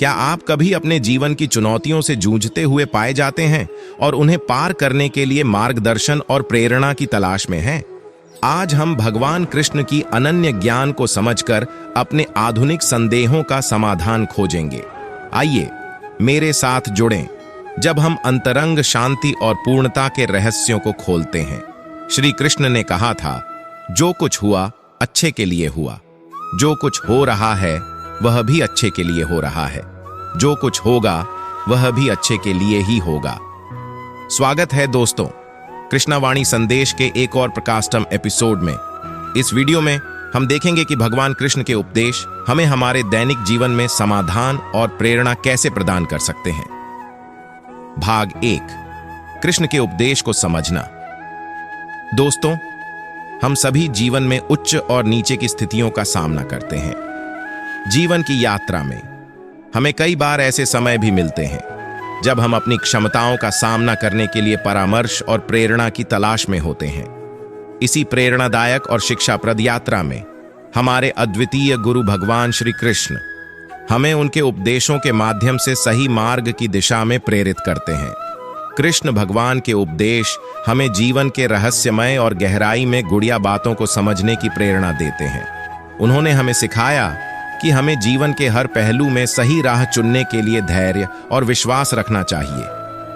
क्या आप कभी अपने जीवन की चुनौतियों से जूझते हुए पाए जाते हैं और उन्हें पार करने के लिए मार्गदर्शन और प्रेरणा की तलाश में हैं? आज हम भगवान कृष्ण की अनन्य ज्ञान को समझकर अपने आधुनिक संदेहों का समाधान खोजेंगे। आइए मेरे साथ जुड़ें जब हम अंतरंग शांति और पूर्णता के रहस्यों को खोलते हैं। श्री कृष्ण ने कहा था, जो कुछ हुआ अच्छे के लिए हुआ, जो कुछ हो रहा है वह भी अच्छे के लिए हो रहा है, जो कुछ होगा वह भी अच्छे के लिए ही होगा। स्वागत है दोस्तों, कृष्णावाणी संदेश के एक और प्रकाशतम एपिसोड में। इस वीडियो में हम देखेंगे कि भगवान कृष्ण के उपदेश हमें हमारे दैनिक जीवन में समाधान और प्रेरणा कैसे प्रदान कर सकते हैं। भाग 1, कृष्ण के उपदेश को समझना। दोस्तों, हम सभी जीवन में उच्च और नीचे की स्थितियों का सामना करते हैं। जीवन की यात्रा में हमें कई बार ऐसे समय भी मिलते हैं जब हम अपनी क्षमताओं का सामना करने के लिए परामर्श और प्रेरणा की तलाश में होते हैं। इसी प्रेरणादायक और शिक्षाप्रद यात्रा में हमारे अद्वितीय गुरु भगवान श्री कृष्ण हमें उनके उपदेशों के माध्यम से सही मार्ग की दिशा में प्रेरित करते हैं। कृष्ण भगवान के उपदेश हमें जीवन के रहस्यमय और गहराई में गुड़िया बातों को समझने की प्रेरणा देते हैं। उन्होंने हमें सिखाया कि हमें जीवन के हर पहलू में सही राह चुनने के लिए धैर्य और विश्वास रखना चाहिए।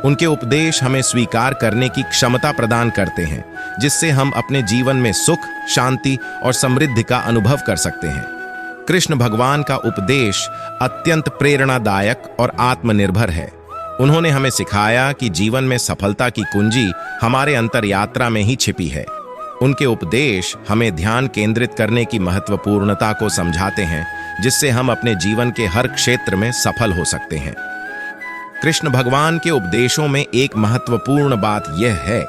उनके उपदेश हमें स्वीकार करने की क्षमता प्रदान करते हैं, जिससे हम अपने जीवन में सुख, शांति और समृद्धि का अनुभव कर सकते हैं। कृष्ण भगवान का उपदेश अत्यंत प्रेरणादायक और आत्मनिर्भर है। उन्होंने हमें सिखाया कि जीवन में सफलता की कुंजी हमारे अंतर यात्रा में ही छिपी है। उनके उपदेश हमें ध्यान केंद्रित करने की महत्वपूर्णता को समझाते हैं, जिससे हम अपने जीवन के हर क्षेत्र में सफल हो सकते हैं। कृष्ण भगवान के उपदेशों में एक महत्वपूर्ण बात यह है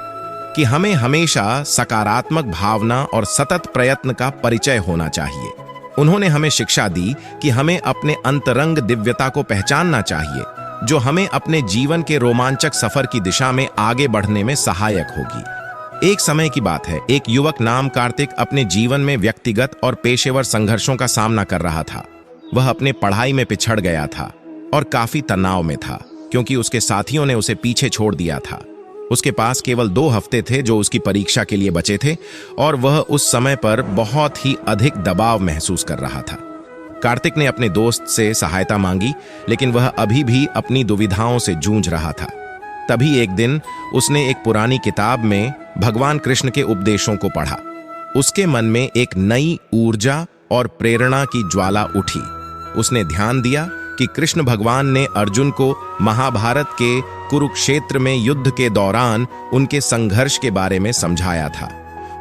कि हमें हमेशा सकारात्मक भावना और सतत प्रयत्न का परिचय होना चाहिए। उन्होंने हमें शिक्षा दी कि हमें अपने अंतरंग दिव्यता को पहचानना चाहिए, जो हमें अपने जीवन के रोमांचक सफर की दिशा में आगे बढ़ने में सहायक होगी। एक समय की बात है, एक युवक नाम कार्तिक अपने जीवन में व्यक्तिगत और पेशेवर संघर्षों का सामना कर रहा था। वह अपने पढ़ाई में पिछड़ गया था और काफी तनाव में था, क्योंकि उसके साथियों ने उसे पीछे छोड़ दिया था। उसके पास केवल 2 हफ्ते थे जो उसकी परीक्षा के लिए बचे थे, और वह उस समय पर बहुत ही अधिक दबाव महसूस कर रहा था। कार्तिक ने अपने दोस्त से सहायता मांगी, लेकिन वह अभी भी अपनी दुविधाओं से जूझ रहा था। तभी एक दिन उसने एक पुरानी किताब में भगवान कृष्ण के उपदेशों को पढ़ा। उसके मन में एक नई ऊर्जा और प्रेरणा की ज्वाला उठी। उसने ध्यान दिया कि कृष्ण भगवान ने अर्जुन को महाभारत के कुरुक्षेत्र में युद्ध के दौरान उनके संघर्ष के बारे में समझाया था।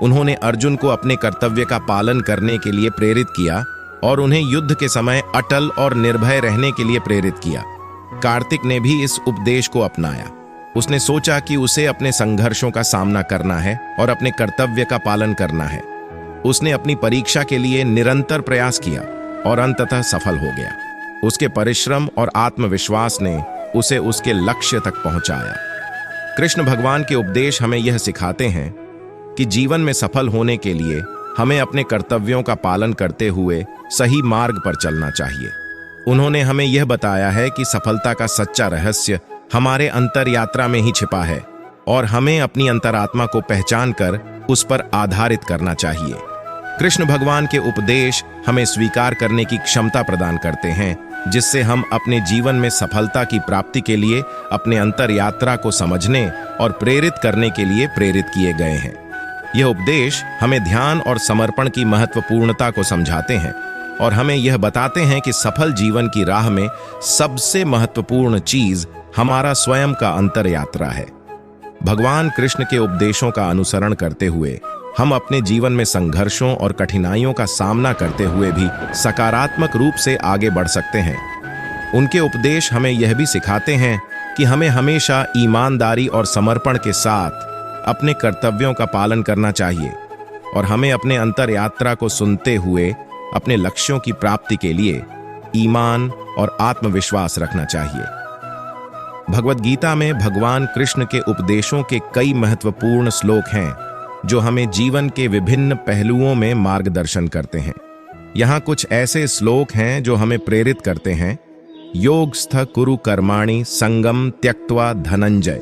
उन्होंने अर्जुन को अपने कर्तव्य का पालन करने के लिए प्रेरित किया और उन्हें युद्ध के समय अटल और निर्भय रहने के लिए प्रेरित किया। कार्तिक ने भी इस उपदेश को अपनाया। उसने सोचा कि उसे अपने संघर्षों का सामना करना है और अपने कर्तव्य का पालन करना है। उसने अपनी परीक्षा के लिए निरंतर प्रयास किया और अंततः सफल हो गया। उसके परिश्रम और आत्मविश्वास ने उसे उसके लक्ष्य तक पहुंचाया। कृष्ण भगवान के उपदेश हमें यह सिखाते हैं कि जीवन में सफल होने के लिए हमें अपने कर्तव्यों का पालन करते हुए सही मार्ग पर चलना चाहिए। उन्होंने हमें यह बताया है कि सफलता का सच्चा रहस्य हमारे अंतर यात्रा में ही छिपा है, और हमें अपनी अंतरात्मा को पहचान कर उस पर आधारित करना चाहिए। कृष्ण भगवान के उपदेश हमें स्वीकार करने की क्षमता प्रदान करते हैं, जिससे हम अपने जीवन में सफलता की प्राप्ति के लिए अपने अंतर यात्रा को समझने और प्रेरित करने के लिए प्रेरित किए गए हैं। यह उपदेश हमें ध्यान और समर्पण की महत्वपूर्णता को समझाते हैं और हमें यह बताते हैं कि सफल जीवन की राह में सबसे महत्वपूर्ण चीज हमारा स्वयं का अंतर यात्रा है। भगवान कृष्ण के उपदेशों का अनुसरण करते हुए हम अपने जीवन में संघर्षों और कठिनाइयों का सामना करते हुए भी सकारात्मक रूप से आगे बढ़ सकते हैं। उनके उपदेश हमें यह भी सिखाते हैं कि हमें हमेशा ईमानदारी और समर्पण के साथ अपने कर्तव्यों का पालन करना चाहिए, और हमें अपने अंतर यात्रा को सुनते हुए अपने लक्ष्यों की प्राप्ति के लिए ईमान और आत्मविश्वास रखना चाहिए। भगवद गीता में भगवान कृष्ण के उपदेशों के कई महत्वपूर्ण श्लोक हैं जो हमें जीवन के विभिन्न पहलुओं में मार्गदर्शन करते हैं। यहाँ कुछ ऐसे श्लोक हैं जो हमें प्रेरित करते हैं, योगस्थ कुरु कर्माणि संगम त्यक्त्वा धनंजय।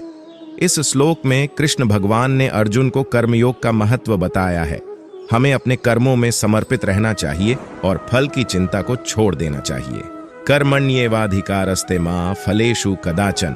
इस श्लोक में कृष्ण भगवान ने अर्जुन को कर्मयोग का महत्व बताया है। हमें अपने कर्मों में समर्पित रहना चाहिए और फल की चिंता को छोड़ देना चाहिए। कर्मण्येवाधिकारस्ते मा फलेषु कदाचन।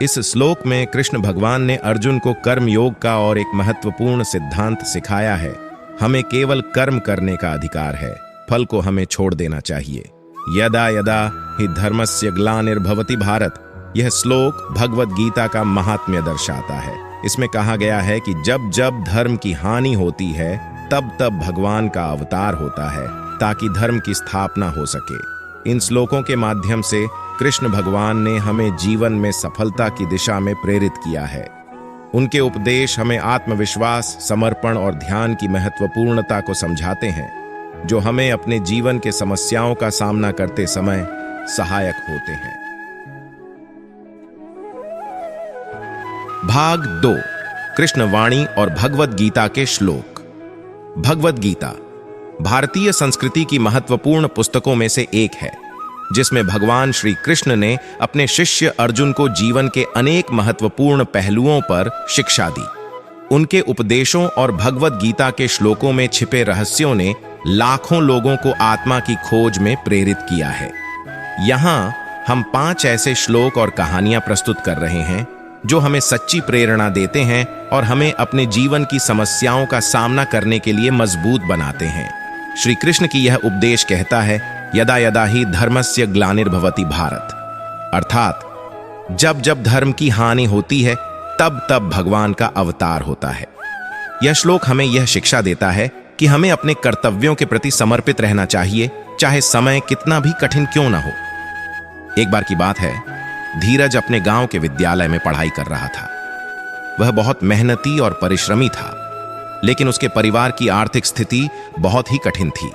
इस श्लोक में कृष्ण भगवान ने अर्जुन को कर्मयोग का और एक महत्वपूर्ण सिद्धांत सिखाया है। हमें केवल कर्म करने का अधिकार है, फल को हमें छोड़ देना चाहिए। यदा यदा हि धर्मस्य ग्लानिर्भवति भारत। यह श्लोक भगवत गीता का महात्म्य दर्शाता है। इसमें कहा गया है कि जब जब धर्म की हानि होती है तब तब भगवान का अवतार होता है ताकि धर्म की स्थापना हो सके। इन श्लोकों के माध्यम से कृष्ण भगवान ने हमें जीवन में सफलता की दिशा में प्रेरित किया है। उनके उपदेश हमें आत्मविश्वास, समर्पण और ध्यान की महत्वपूर्णता को समझाते हैं, जो हमें अपने जीवन के समस्याओं का सामना करते समय सहायक होते हैं। भाग 2, कृष्ण वाणी और भगवत गीता के श्लोक। भगवत गीता भारतीय संस्कृति की महत्वपूर्ण पुस्तकों में से एक है, जिसमें भगवान श्री कृष्ण ने अपने शिष्य अर्जुन को जीवन के अनेक महत्वपूर्ण पहलुओं पर शिक्षा दी। उनके उपदेशों और भगवत गीता के श्लोकों में छिपे रहस्यों ने लाखों लोगों को आत्मा की खोज में प्रेरित किया है। यहाँ हम 5 ऐसे श्लोक और कहानियां प्रस्तुत कर रहे हैं जो हमें सच्ची प्रेरणा देते हैं और हमें अपने जीवन की समस्याओं का सामना करने के लिए मजबूत बनाते हैं। श्री कृष्ण की यह उपदेश कहता है, यदा यदा ही धर्मस्य ग्लानिर्भवति भारत, अर्थात जब जब धर्म की हानि होती है तब तब भगवान का अवतार होता है। यह श्लोक हमें यह शिक्षा देता है कि हमें अपने कर्तव्यों के प्रति समर्पित रहना चाहिए, चाहे समय कितना भी कठिन क्यों ना हो। एक बार की बात है, धीरज अपने गांव के विद्यालय में पढ़ाई कर रहा था। वह बहुत मेहनती और परिश्रमी था, लेकिन उसके परिवार की आर्थिक स्थिति बहुत ही कठिन थी।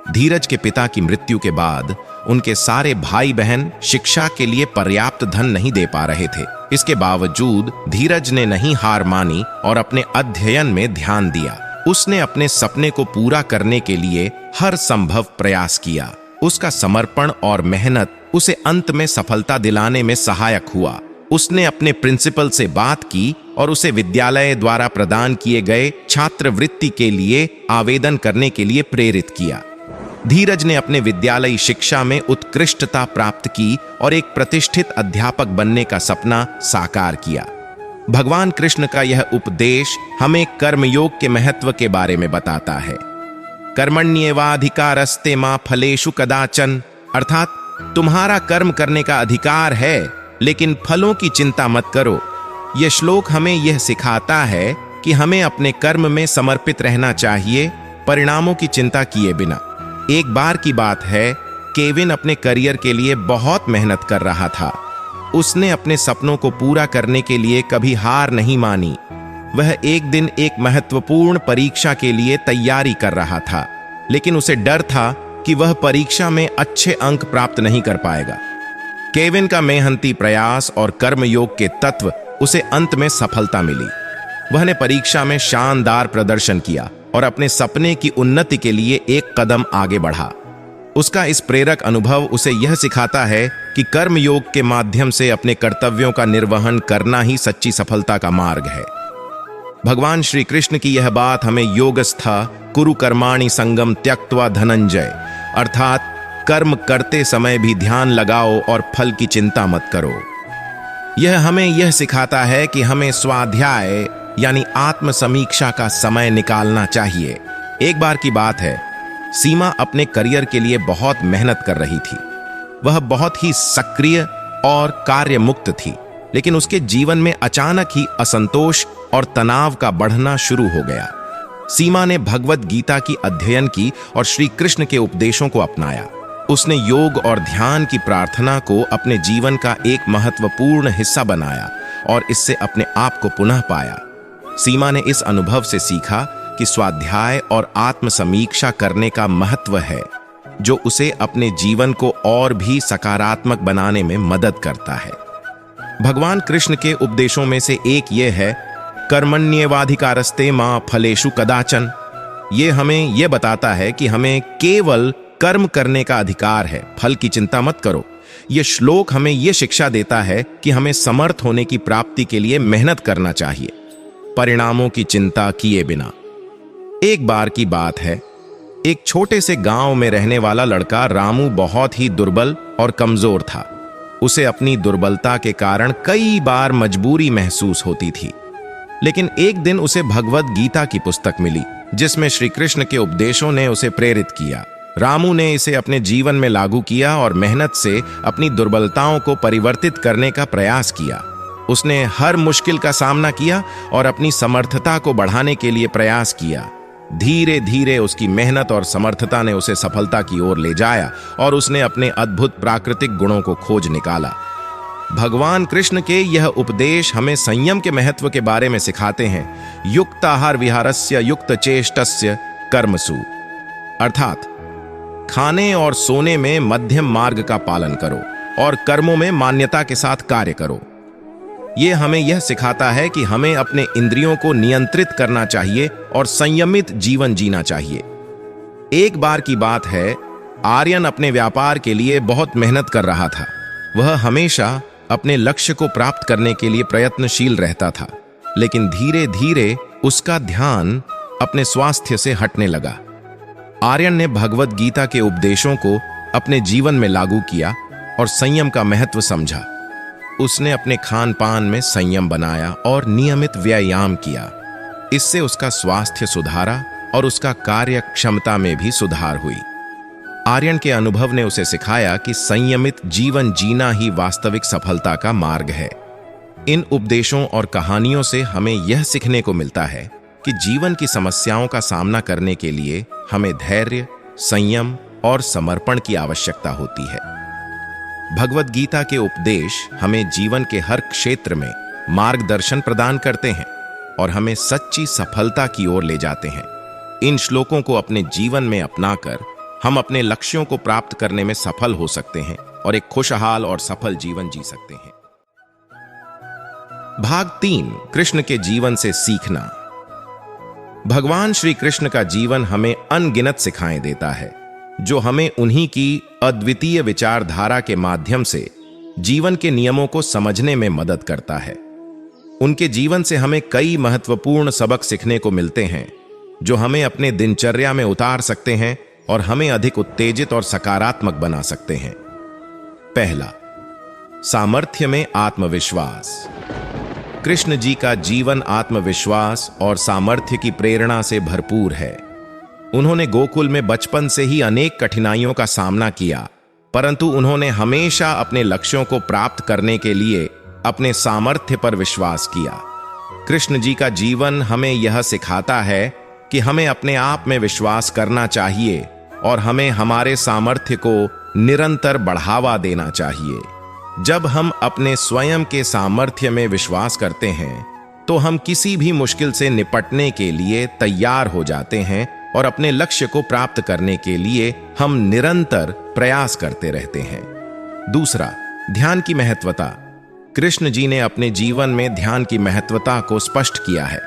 धीरज के पिता की मृत्यु के बाद उनके सारे भाई बहन शिक्षा के लिए पर्याप्त धन नहीं दे पा रहे थे। इसके बावजूद धीरज ने नहीं हार मानी और अपने अध्ययन में ध्यान दिया। उसने अपने सपने को पूरा करने के लिए हर संभव प्रयास किया। उसका समर्पण और मेहनत उसे अंत में सफलता दिलाने में सहायक हुआ। उसने अपने प्रिंसिपल से बात की और उसे विद्यालय द्वारा प्रदान किए गए छात्रवृत्ति के लिए आवेदन करने के लिए प्रेरित किया। धीरज ने अपने विद्यालयी शिक्षा में उत्कृष्टता प्राप्त की और एक प्रतिष्ठित अध्यापक बनने का सपना साकार किया। भगवान कृष्ण का यह उपदेश हमें कर्मयोग के महत्व के बारे में बताता है। कर्मण्येवाधिकारस्ते मा फलेषु कदाचन, अर्थात तुम्हारा कर्म करने का अधिकार है, लेकिन फलों की चिंता मत करो। यह श्लोक हमें यह सिखाता है कि हमें अपने कर्म में समर्पित रहना चाहिए, परिणामों की चिंता किए बिना। एक बार की बात है, केविन अपने करियर के लिए बहुत मेहनत कर रहा था। उसने अपने सपनों को पूरा करने के लिए कभी हार नहीं मानी। वह एक दिन एक महत्वपूर्ण परीक्षा के लिए तैयारी कर रहा था, लेकिन उसे डर था कि वह परीक्षा में अच्छे अंक प्राप्त नहीं कर पाएगा। केविन का मेहनती प्रयास और कर्मयोग के तत्व उसे अंत में सफलता मिली। वह ने परीक्षा में शानदार प्रदर्शन किया और अपने सपने की उन्नति के लिए एक कदम आगे बढ़ा। उसका इस प्रेरक अनुभव उसे यह सिखाता है कि कर्मयोग के माध्यम से अपने कर्तव्यों का निर्वहन करना ही सच्ची सफलता का मार्ग है। भगवान श्री कृष्ण की यह बात हमें योगस्था कुरु कर्माणि संगम त्यक्त्वा धनंजय, अर्थात कर्म करते समय भी ध्यान लगाओ और फल की चिंता मत करो। यह हमें यह सिखाता है कि हमें स्वाध्याय यानी आत्म समीक्षा का समय निकालना चाहिए। एक बार की बात है, सीमा अपने करियर के लिए बहुत मेहनत कर रही थी। वह बहुत ही सक्रिय और कार्य मुक्त थी, लेकिन उसके जीवन में अचानक ही असंतोष और तनाव का बढ़ना शुरू हो गया। सीमा ने भगवत गीता की अध्ययन की और श्री कृष्ण के उपदेशों को अपनाया। उसने योग और ध्यान की प्रार्थना को अपने जीवन का एक महत्वपूर्ण हिस्सा बनाया और इससे अपने आप को पुनः पाया। सीमा ने इस अनुभव से सीखा कि स्वाध्याय और आत्म समीक्षा करने का महत्व है, जो उसे अपने जीवन को और भी सकारात्मक बनाने में मदद करता है। भगवान कृष्ण के उपदेशों में से एक ये है, कर्मण्येवाधिकारस्ते मा फलेषु कदाचन। ये हमें यह बताता है कि हमें केवल कर्म करने का अधिकार है, फल की चिंता मत करो। यह श्लोक हमें यह शिक्षा देता है कि हमें समर्थ होने की प्राप्ति के लिए मेहनत करना चाहिए, परिणामों की चिंता किए बिना। एक बार की बात है, एक छोटे से गांव में रहने वाला लड़का रामू बहुत ही दुर्बल और कमजोर था। उसे अपनी दुर्बलता के कारण कई बार मजबूरी महसूस होती थी। लेकिन एक दिन उसे भगवद गीता की पुस्तक मिली, जिसमें श्री कृष्ण के उपदेशों ने उसे प्रेरित किया। रामू ने इसे अपने जीवन में लागू किया और मेहनत से अपनी दुर्बलताओं को परिवर्तित करने का प्रयास किया। उसने हर मुश्किल का सामना किया और अपनी समर्थता को बढ़ाने के लिए प्रयास किया। धीरे धीरे उसकी मेहनत और समर्थता ने उसे सफलता की ओर ले जाया और उसने अपने अद्भुत प्राकृतिक गुणों को खोज निकाला। भगवान कृष्ण के यह उपदेश हमें संयम के महत्व के बारे में सिखाते हैं। युक्त आहार विहारस्य युक्त चेष्टस्य कर्मसु, अर्थात खाने और सोने में मध्यम मार्ग का पालन करो और कर्मों में मान्यता के साथ कार्य करो। यह हमें यह सिखाता है कि हमें अपने इंद्रियों को नियंत्रित करना चाहिए और संयमित जीवन जीना चाहिए। एक बार की बात है, आर्यन अपने व्यापार के लिए बहुत मेहनत कर रहा था। वह हमेशा अपने लक्ष्य को प्राप्त करने के लिए प्रयत्नशील रहता था, लेकिन धीरे धीरे उसका ध्यान अपने स्वास्थ्य से हटने लगा। आर्यन ने भगवद गीता के उपदेशों को अपने जीवन में लागू किया और संयम का महत्व समझा। उसने अपने खान पान में संयम बनाया और नियमित व्यायाम किया। इससे उसका स्वास्थ्य सुधारा और उसका कार्य क्षमता में भी सुधार हुई। आर्यन के अनुभव ने उसे सिखाया कि संयमित जीवन जीना ही वास्तविक सफलता का मार्ग है। इन उपदेशों और कहानियों से हमें यह सीखने को मिलता है कि जीवन की समस्याओं का सामना करने के लिए हमें धैर्य, संयम और समर्पण की आवश्यकता होती है। भगवद गीता के उपदेश हमें जीवन के हर क्षेत्र में मार्गदर्शन प्रदान करते हैं और हमें सच्ची सफलता की ओर ले जाते हैं। इन श्लोकों को अपने जीवन में अपनाकर हम अपने लक्ष्यों को प्राप्त करने में सफल हो सकते हैं और एक खुशहाल और सफल जीवन जी सकते हैं। भाग 3, कृष्ण के जीवन से सीखना। भगवान श्री कृष्ण का जीवन हमें अनगिनत सिखाएं देता है, जो हमें उन्हीं की अद्वितीय विचारधारा के माध्यम से जीवन के नियमों को समझने में मदद करता है। उनके जीवन से हमें कई महत्वपूर्ण सबक सीखने को मिलते हैं, जो हमें अपने दिनचर्या में उतार सकते हैं और हमें अधिक उत्तेजित और सकारात्मक बना सकते हैं। पहला, सामर्थ्य में आत्मविश्वास। कृष्ण जी का जीवन आत्मविश्वास और सामर्थ्य की प्रेरणा से भरपूर है। उन्होंने गोकुल में बचपन से ही अनेक कठिनाइयों का सामना किया, परंतु उन्होंने हमेशा अपने लक्ष्यों को प्राप्त करने के लिए अपने सामर्थ्य पर विश्वास किया। कृष्ण जी का जीवन हमें यह सिखाता है कि हमें अपने आप में विश्वास करना चाहिए और हमें हमारे सामर्थ्य को निरंतर बढ़ावा देना चाहिए। जब हम अपने स्वयं के सामर्थ्य में विश्वास करते हैं, तो हम किसी भी मुश्किल से निपटने के लिए तैयार हो जाते हैं और अपने लक्ष्य को प्राप्त करने के लिए हम निरंतर प्रयास करते रहते हैं। दूसरा, ध्यान की महत्वता। कृष्ण जी ने अपने जीवन में ध्यान की महत्वता को स्पष्ट किया है।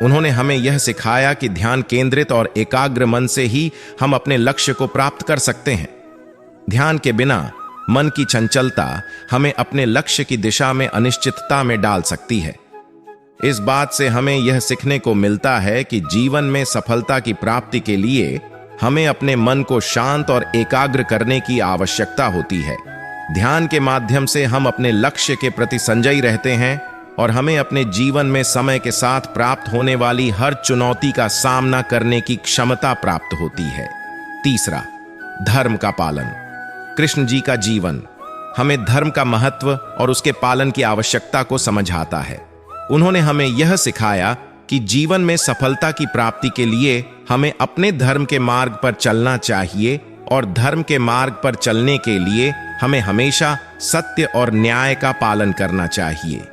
उन्होंने हमें यह सिखाया कि ध्यान केंद्रित और एकाग्र मन से ही हम अपने लक्ष्य को प्राप्त कर सकते हैं। ध्यान के बिना मन की चंचलता हमें अपने लक्ष्य की दिशा में अनिश्चितता में डाल सकती है। इस बात से हमें यह सीखने को मिलता है कि जीवन में सफलता की प्राप्ति के लिए हमें अपने मन को शांत और एकाग्र करने की आवश्यकता होती है। ध्यान के माध्यम से हम अपने लक्ष्य के प्रति संजयी रहते हैं और हमें अपने जीवन में समय के साथ प्राप्त होने वाली हर चुनौती का सामना करने की क्षमता प्राप्त होती है। तीसरा, धर्म का पालन। कृष्ण जी का जीवन हमें धर्म का महत्व और उसके पालन की आवश्यकता को समझाता है। उन्होंने हमें यह सिखाया कि जीवन में सफलता की प्राप्ति के लिए हमें अपने धर्म के मार्ग पर चलना चाहिए और धर्म के मार्ग पर चलने के लिए हमें हमेशा सत्य और न्याय का पालन करना चाहिए।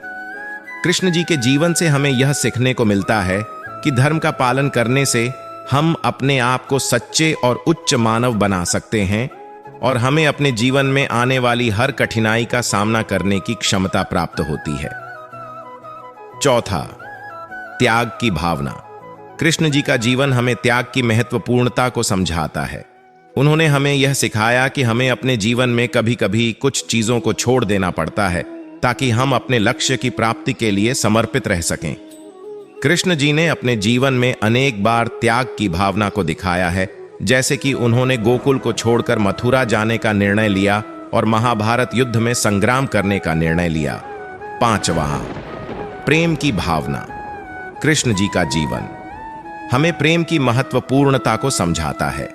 कृष्ण जी के जीवन से हमें यह सीखने को मिलता है कि धर्म का पालन करने से हम अपने आप को सच्चे और उच्च मानव बना सकते हैं और हमें अपने जीवन में आने वाली हर कठिनाई का सामना करने की क्षमता प्राप्त होती है। चौथा, त्याग की भावना। कृष्ण जी का जीवन हमें त्याग की महत्वपूर्णता को समझाता है। उन्होंने हमें यह सिखाया कि हमें अपने जीवन में कभी कभी कुछ चीजों को छोड़ देना पड़ता है ताकि हम अपने लक्ष्य की प्राप्ति के लिए समर्पित रह सकें। कृष्ण जी ने अपने जीवन में अनेक बार त्याग की भावना को दिखाया है, जैसे कि उन्होंने गोकुल को छोड़कर मथुरा जाने का निर्णय लिया और महाभारत युद्ध में संग्राम करने का निर्णय लिया। 5वां, प्रेम की भावना। कृष्ण जी का जीवन हमें प्रेम की महत्वपूर्णता को समझाता है।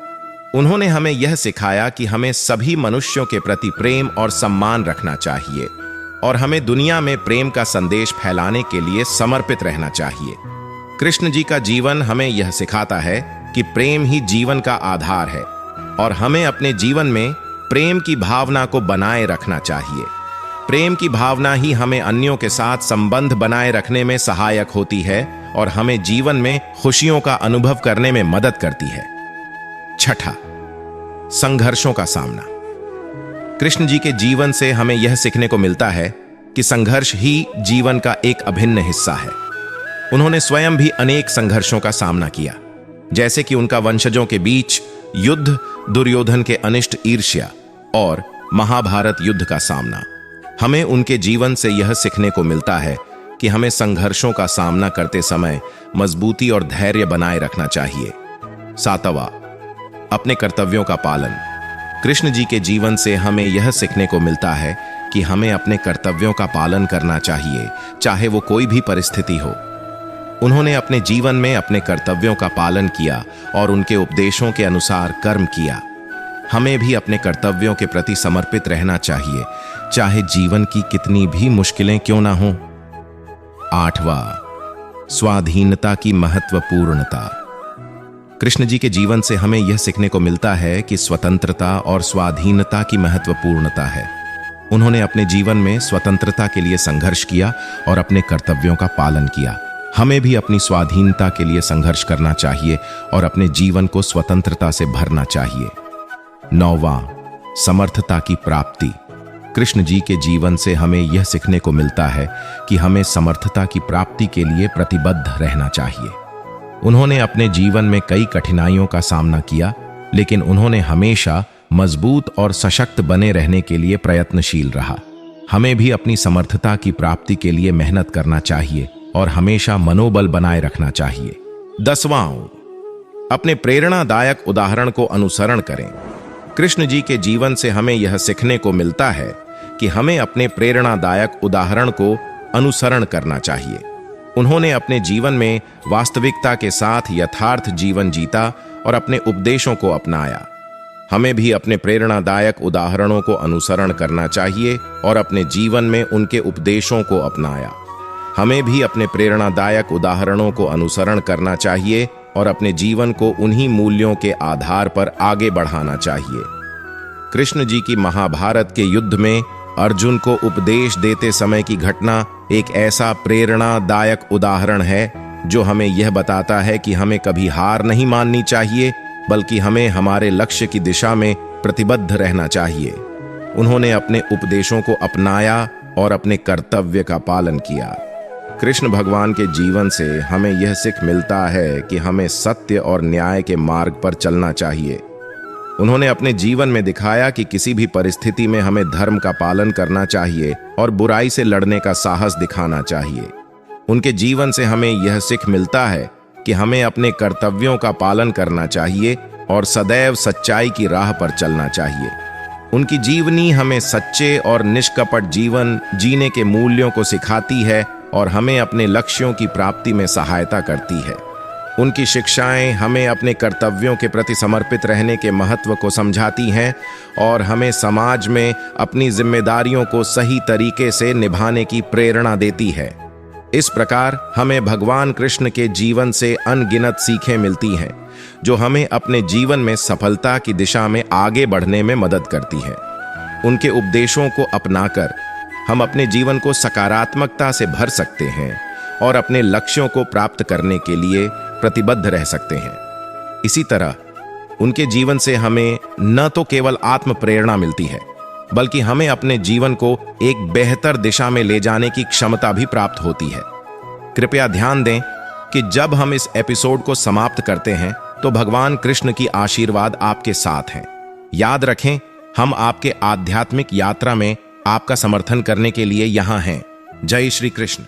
उन्होंने हमें यह सिखाया कि हमें सभी मनुष्यों के प्रति प्रेम और सम्मान रखना चाहिए और हमें दुनिया में प्रेम का संदेश फैलाने के लिए समर्पित रहना चाहिए। कृष्ण जी का जीवन हमें यह सिखाता है कि प्रेम ही जीवन का आधार है और हमें अपने जीवन में प्रेम की भावना को बनाए रखना चाहिए। प्रेम की भावना ही हमें अन्यों के साथ संबंध बनाए रखने में सहायक होती है और हमें जीवन में खुशियों का अनुभव करने में मदद करती है। 6, संघर्षों का सामना। कृष्ण जी के जीवन से हमें यह सीखने को मिलता है कि संघर्ष ही जीवन का एक अभिन्न हिस्सा है। उन्होंने स्वयं भी अनेक संघर्षों का सामना किया, जैसे कि उनका वंशजों के बीच युद्ध, दुर्योधन के अनिष्ट ईर्ष्या और महाभारत युद्ध का सामना। हमें उनके जीवन से यह सीखने को मिलता है कि हमें संघर्षों का सामना करते समय मजबूती और धैर्य बनाए रखना चाहिए। 7वां, अपने कर्तव्यों का पालन। कृष्ण जी के जीवन से हमें यह सीखने को मिलता है कि हमें अपने कर्तव्यों का पालन करना चाहिए, चाहे वो कोई भी परिस्थिति हो। उन्होंने अपने जीवन में अपने कर्तव्यों का पालन किया और उनके उपदेशों के अनुसार कर्म किया। हमें भी अपने कर्तव्यों के प्रति समर्पित रहना चाहिए, चाहे जीवन की कितनी भी मुश्किलें क्यों ना हों। 8वां, स्वाधीनता की महत्वपूर्णता। कृष्ण जी के जीवन से हमें यह सीखने को मिलता है कि स्वतंत्रता और स्वाधीनता की महत्वपूर्णता है। उन्होंने अपने जीवन में स्वतंत्रता के लिए संघर्ष किया और अपने कर्तव्यों का पालन किया। हमें भी अपनी स्वाधीनता के लिए संघर्ष करना चाहिए और अपने जीवन को स्वतंत्रता से भरना चाहिए। 9वां, समर्थता की प्राप्ति। कृष्ण जी के जीवन से हमें यह सीखने को मिलता है कि हमें समर्थता की प्राप्ति के लिए प्रतिबद्ध रहना चाहिए। उन्होंने अपने जीवन में कई कठिनाइयों का सामना किया, लेकिन उन्होंने हमेशा मजबूत और सशक्त बने रहने के लिए प्रयत्नशील रहा। हमें भी अपनी समर्थता की प्राप्ति के लिए मेहनत करना चाहिए और हमेशा मनोबल बनाए रखना चाहिए। 10वां, अपने प्रेरणादायक उदाहरण को अनुसरण करें। कृष्ण जी के जीवन से हमें यह सीखने को मिलता है कि हमें अपने प्रेरणादायक उदाहरण को अनुसरण करना चाहिए। उन्होंने अपने जीवन में वास्तविकता के साथ यथार्थ जीवन जीता और अपने उपदेशों को अपनाया। हमें भी अपने प्रेरणादायक उदाहरणों को अनुसरण करना चाहिए और अपने जीवन में उनके उपदेशों को अपनाया। हमें भी अपने प्रेरणादायक उदाहरणों को अनुसरण करना चाहिए और अपने जीवन को उन्हीं मूल्यों के आधार पर आगे बढ़ाना चाहिए। कृष्ण जी की महाभारत के युद्ध में अर्जुन को उपदेश देते समय की घटना एक ऐसा प्रेरणादायक उदाहरण है जो हमें यह बताता है कि हमें कभी हार नहीं माननी चाहिए, बल्कि हमें हमारे लक्ष्य की दिशा में प्रतिबद्ध रहना चाहिए। उन्होंने अपने उपदेशों को अपनाया और अपने कर्तव्य का पालन किया। कृष्ण भगवान के जीवन से हमें यह सीख मिलता है कि हमें सत्य और न्याय के मार्ग पर चलना चाहिए। उन्होंने अपने जीवन में दिखाया कि किसी भी परिस्थिति में हमें धर्म का पालन करना चाहिए और बुराई से लड़ने का साहस दिखाना चाहिए। उनके जीवन से हमें यह सीख मिलता है कि हमें अपने कर्तव्यों का पालन करना चाहिए और सदैव सच्चाई की राह पर चलना चाहिए। उनकी जीवनी हमें सच्चे और निष्कपट जीवन जीने के मूल्यों को सिखाती है और हमें अपने लक्ष्यों की प्राप्ति में सहायता करती है। उनकी शिक्षाएं हमें अपने कर्तव्यों के प्रति समर्पित रहने के महत्व को समझाती हैं और हमें समाज में अपनी जिम्मेदारियों को सही तरीके से निभाने की प्रेरणा देती है। इस प्रकार हमें भगवान कृष्ण के जीवन से अनगिनत सीखें मिलती हैं, जो हमें अपने जीवन में सफलता की दिशा में आगे बढ़ने में मदद करती है। उनके उपदेशों को अपनाकर हम अपने जीवन को सकारात्मकता से भर सकते हैं और अपने लक्ष्यों को प्राप्त करने के लिए प्रतिबद्ध रह सकते हैं। इसी तरह उनके जीवन से हमें न तो केवल आत्म प्रेरणा मिलती है, बल्कि हमें अपने जीवन को एक बेहतर दिशा में ले जाने की क्षमता भी प्राप्त होती है। कृपया ध्यान दें कि जब हम इस एपिसोड को समाप्त करते हैं तो भगवान कृष्ण की आशीर्वाद आपके साथ हैं। याद रखें, हम आपके आध्यात्मिक यात्रा में आपका समर्थन करने के लिए यहाँ हैं। जय श्री कृष्ण।